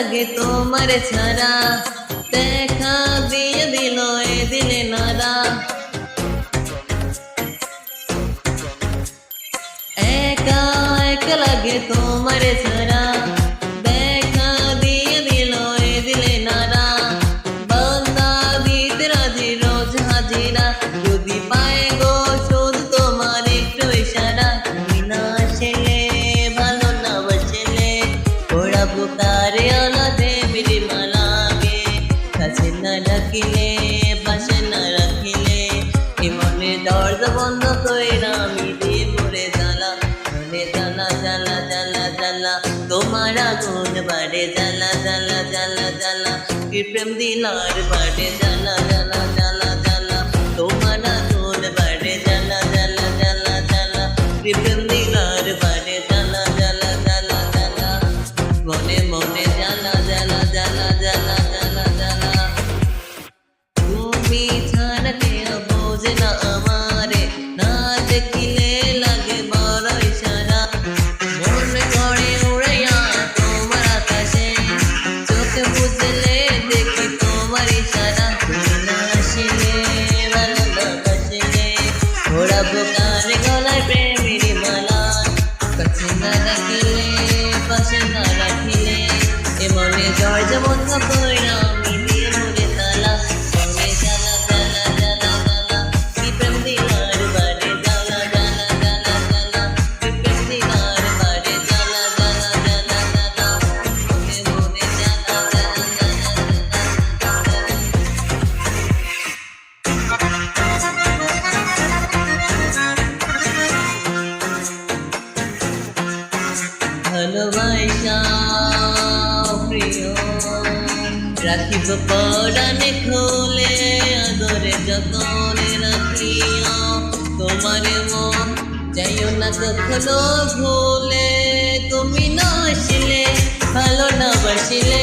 লাগে তোমার ছাড়া, দেখা দিয়ে দিল এ দিলে নারা। একা একা লাগে তোমার ছাড়া, দেখা দিয়ে দিল এ দিলে নারা। বান্দা দিতে রাজি রোজ হাজিরা, যদি পায় গো শুধু তোমার একটু ইশারা। তুমি না আসলে ভালো না বসলে, ওরা বুকারে আলাদে মিলি মালাগে। কাছে না ডাকিলে পাশে না রাখিলে, এ মনে দরজা বন্ধ কইরা আমি দিয়ে মরে জ্বালা। মনে জ্বালা জ্বালা জ্বালা জ্বালা, তোমার আগুন বাড়ে জ্বালা জ্বালা জ্বালা জ্বালা। কি প্রেম দিলার বাড়ে জ্বালা জ্বালা জ্বালা জ্বালা, তোমার আগুন বাড়ে জ্বালা জ্বালা জ্বালা জ্বালা। কি প্রেম দিলার বাড়ে জ্বালা জ্বালা জ্বালা জ্বালা, মনে মনে জ্বালা জ্বালা জ্বালা জ্বালা জ্বালা জ্বালা। তুমি ছাড়া কেউ বোঝে না আমারে, না দেখিলে লাগে বড় ইশারা। মন করে উড়াইয়া তোমার আকাশে, চোখে বুঝলে দেখি তোমার ইশারা। তুমি না আসলে ভালো না বাসলে, ওরা বোকার গলায় প্রেমের মালা। কাছে না রাখিলে পাশে না রাখিলে, এ মনে দরজা বন্ধ কইরা আমি দিয়ে মরে তালা। মনে জ্বালা জ্বালা জ্বালা জ্বালা, কি প্রেম দিলার বাড়ে জ্বালা জ্বালা জ্বালা জ্বালা। কি প্রেম দিলার বাড়ে জ্বালা জ্বালা জ্বালা জ্বালা, মনে মনে জ্বালা জ্বালা জ্বালা জ্বালা। ভালোবাসা প্রিয় রাখিব পরাণে খুলে, আদরে যতনে রাখিও তোমার মন। যাইও না কখনো ভুলে, তুমি না আসলে ভালো না বাসিলে,